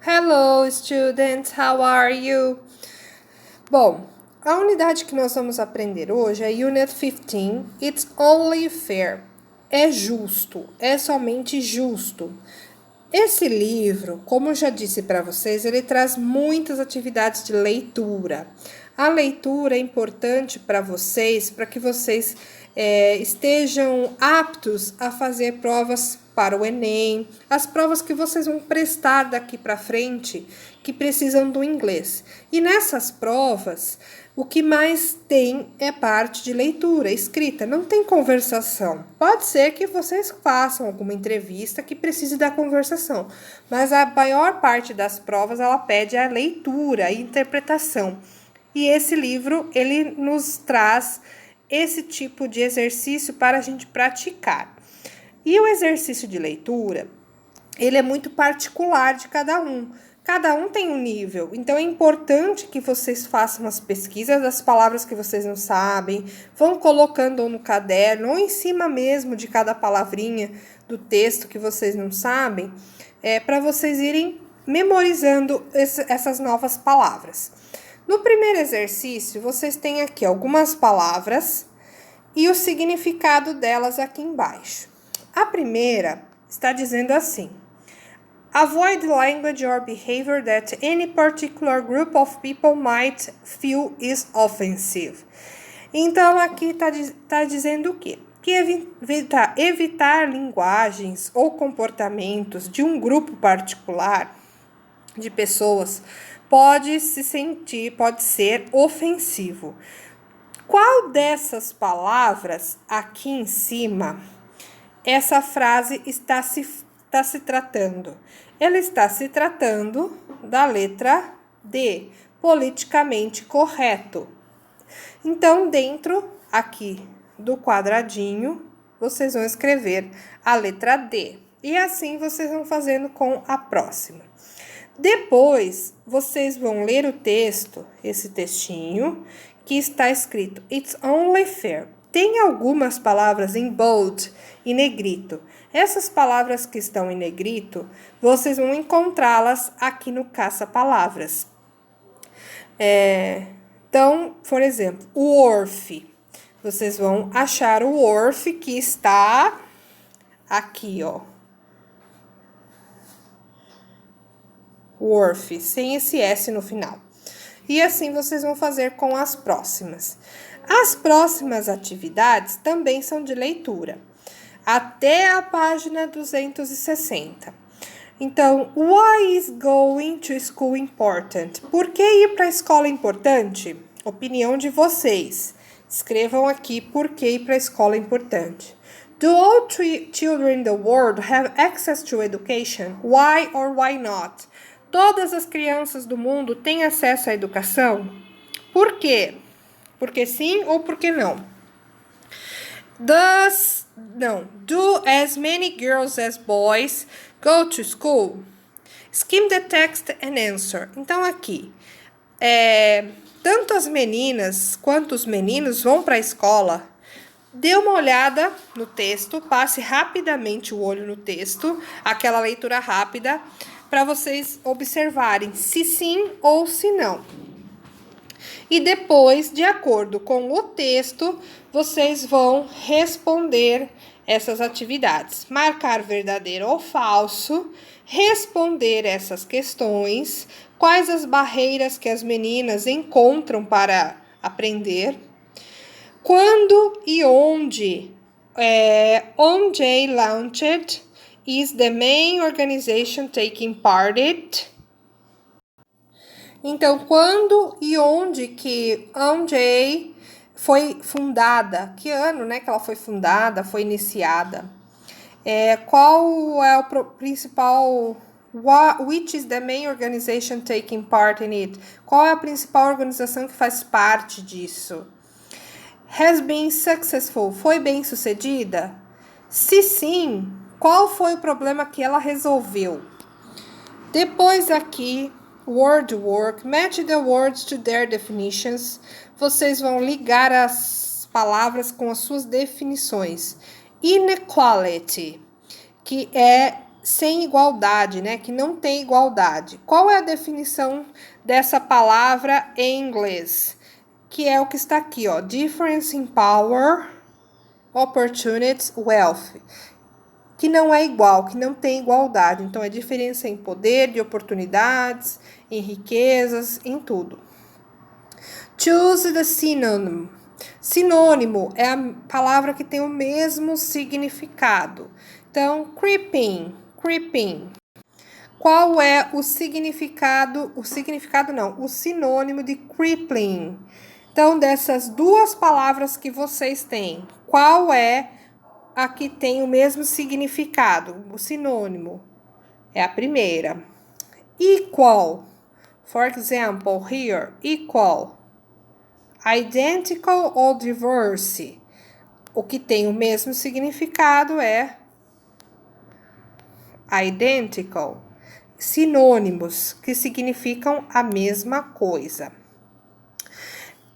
Hello, students, how are you? Bom, a unidade que nós vamos aprender hoje é Unit 15, It's Only Fair. É justo, é somente justo. Esse livro, como eu já disse para vocês, ele traz muitas atividades de leitura. A leitura é importante para vocês, para que vocês estejam aptos a fazer provas para o Enem, as provas que vocês vão prestar daqui para frente, que precisam do inglês. E nessas provas, o que mais tem é parte de leitura, escrita, não tem conversação. Pode ser que vocês façam alguma entrevista que precise da conversação, mas a maior parte das provas ela pede a leitura e interpretação. E esse livro, ele nos traz esse tipo de exercício para a gente praticar. E o exercício de leitura, ele é muito particular de cada um. Cada um tem um nível, então é importante que vocês façam as pesquisas das palavras que vocês não sabem, vão colocando ou no caderno ou em cima mesmo de cada palavrinha do texto que vocês não sabem, para vocês irem memorizando essas novas palavras. No primeiro exercício, vocês têm aqui algumas palavras e o significado delas aqui embaixo. A primeira está dizendo assim: avoid language or behavior that any particular group of people might feel is offensive. Então, aqui tá dizendo o quê? Que evitar linguagens ou comportamentos de um grupo particular de pessoas pode ser ofensivo. Qual dessas palavras aqui em cima essa frase está se tratando? Ela está se tratando da letra D, politicamente correto. Então, dentro aqui do quadradinho, vocês vão escrever a letra D. E assim vocês vão fazendo com a próxima. Depois, vocês vão ler o texto, esse textinho, que está escrito It's Only Fair. Tem algumas palavras em bold e negrito. Essas palavras que estão em negrito, vocês vão encontrá-las aqui no caça-palavras. Então, por exemplo, o worth. Vocês vão achar o worth que está aqui, ó. Worth, sem esse S no final. E assim vocês vão fazer com as próximas. As próximas atividades também são de leitura, até a página 260. Então, why is going to school important? Por que ir para a escola é importante? Opinião de vocês. Escrevam aqui por que ir para a escola é importante. Do all children in the world have access to education? Why or why not? Todas as crianças do mundo têm acesso à educação? Por quê? Porque sim ou porque não? Do as many girls as boys go to school? Skim the text and answer. Então, aqui, tanto as meninas quanto os meninos vão para a escola. Dê uma olhada no texto, passe rapidamente o olho no texto, aquela leitura rápida, para vocês observarem se sim ou se não. E depois, de acordo com o texto, vocês vão responder essas atividades. Marcar verdadeiro ou falso, responder essas questões, quais as barreiras que as meninas encontram para aprender, quando e onde OJ launched is the main organization taking part in it. Então, quando e onde que OJ foi fundada? Que ano, né, que ela foi fundada, foi iniciada? Qual é o principal... Which is the main organization taking part in it? Qual é a principal organização que faz parte disso? Has been successful. Foi bem sucedida? Se sim, qual foi o problema que ela resolveu? Depois aqui, word work, match the words to their definitions. Vocês vão ligar as palavras com as suas definições. Inequality, que é sem igualdade, né? Que não tem igualdade. Qual é a definição dessa palavra em inglês? Que é o que está aqui, ó. Difference in power, opportunities, wealth. Que não é igual, que não tem igualdade. Então, é diferença em poder, de oportunidades, em riquezas, em tudo. Choose the synonym. Sinônimo é a palavra que tem o mesmo significado. Então, creeping. Qual é o significado? O significado não, o sinônimo de crippling. Então, dessas duas palavras que vocês têm, qual é a que tem o mesmo significado? O sinônimo é a primeira. Equal. For example, here, equal. Identical ou diverse. O que tem o mesmo significado é identical. Sinônimos que significam a mesma coisa.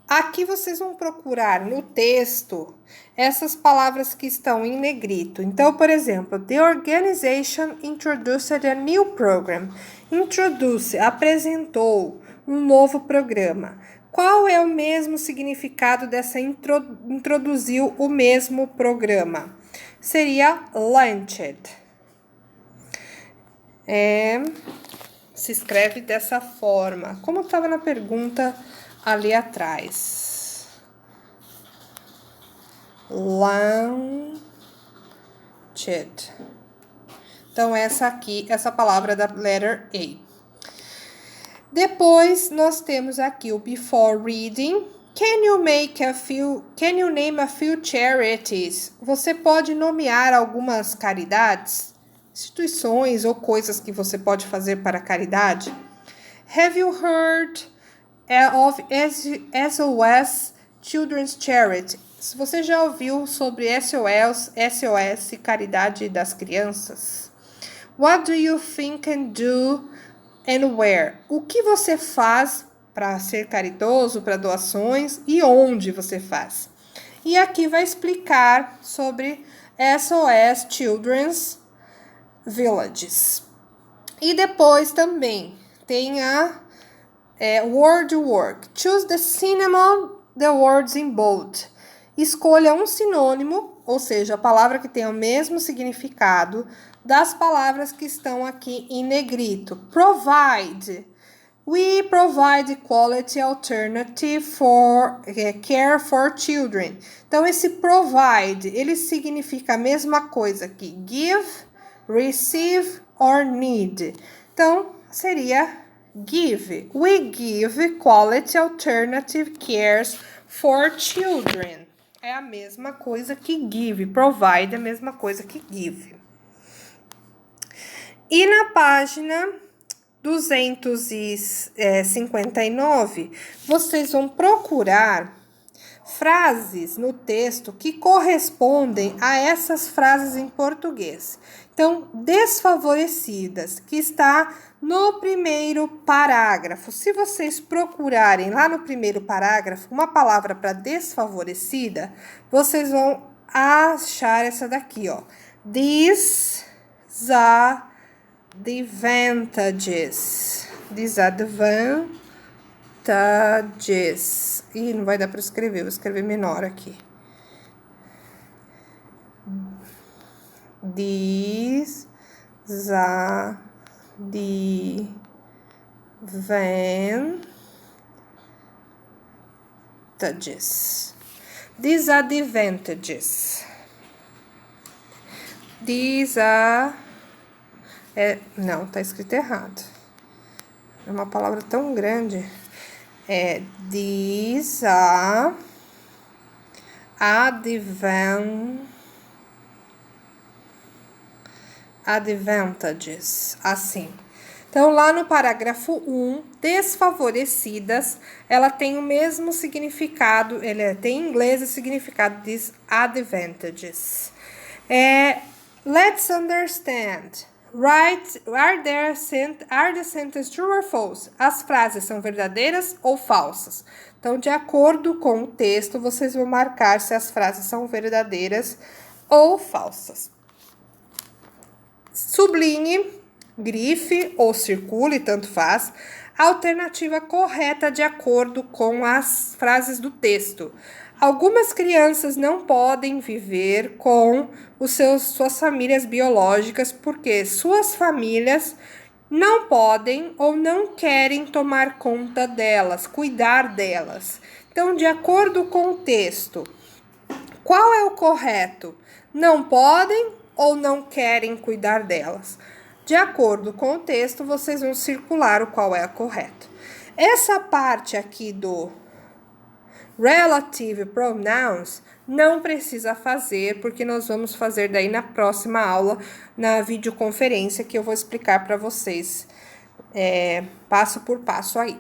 Aqui vocês vão procurar no texto essas palavras que estão em negrito. Então, por exemplo, the organization introduced a new program. Introduce, apresentou um novo programa. Qual é o mesmo significado dessa introduziu o mesmo programa? Seria launched. Se escreve dessa forma, como estava na pergunta ali atrás. Launched. Então, essa palavra da letter A. Depois, nós temos aqui o before reading. Can you name a few charities? Você pode nomear algumas caridades? Instituições ou coisas que você pode fazer para caridade? Have you heard of SOS Children's Charity? Se você já ouviu sobre SOS, Caridade das Crianças? What do you think and do and where? O que você faz para ser caridoso, para doações e onde você faz? E aqui vai explicar sobre SOS Children's Villages. E depois também tem a word work. Choose the synonym, the words in bold. Escolha um sinônimo, ou seja, a palavra que tem o mesmo significado das palavras que estão aqui em negrito. Provide. We provide quality alternative for care for children. Então, esse provide, ele significa a mesma coisa que give, receive or need. Então, seria give. We give quality alternative cares for children. É a mesma coisa que give. Provide é a mesma coisa que give. E na página 259, vocês vão procurar frases no texto que correspondem a essas frases em português. Então, desfavorecidas, que está no primeiro parágrafo. Se vocês procurarem lá no primeiro parágrafo uma palavra para desfavorecida, vocês vão achar essa daqui, ó. Disadvantages. Ih, não vai dar para escrever, vou escrever menor aqui. Disadvantages. Não, tá escrito errado. É uma palavra tão grande. Advantages, assim. Então, lá no parágrafo 1, desfavorecidas, ela tem o mesmo significado, ele tem em inglês o significado disadvantages. Let's understand. Right, are the sentences true or false? As frases são verdadeiras ou falsas? Então, de acordo com o texto, vocês vão marcar se as frases são verdadeiras ou falsas. Sublinhe, grife ou circule, tanto faz, a alternativa correta de acordo com as frases do texto. Algumas crianças não podem viver com suas famílias biológicas porque suas famílias não podem ou não querem tomar conta delas, cuidar delas. Então, de acordo com o texto, qual é o correto? Não podem ou não querem cuidar delas? De acordo com o texto, vocês vão circular o qual é o correto. Essa parte aqui do relative pronouns não precisa fazer, porque nós vamos fazer daí na próxima aula, na videoconferência, que eu vou explicar para vocês passo por passo aí.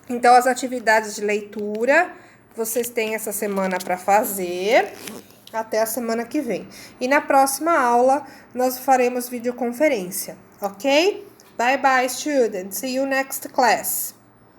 Então, as atividades de leitura, vocês têm essa semana para fazer, até a semana que vem. E na próxima aula, nós faremos videoconferência, ok? Bye bye, students. See you next class.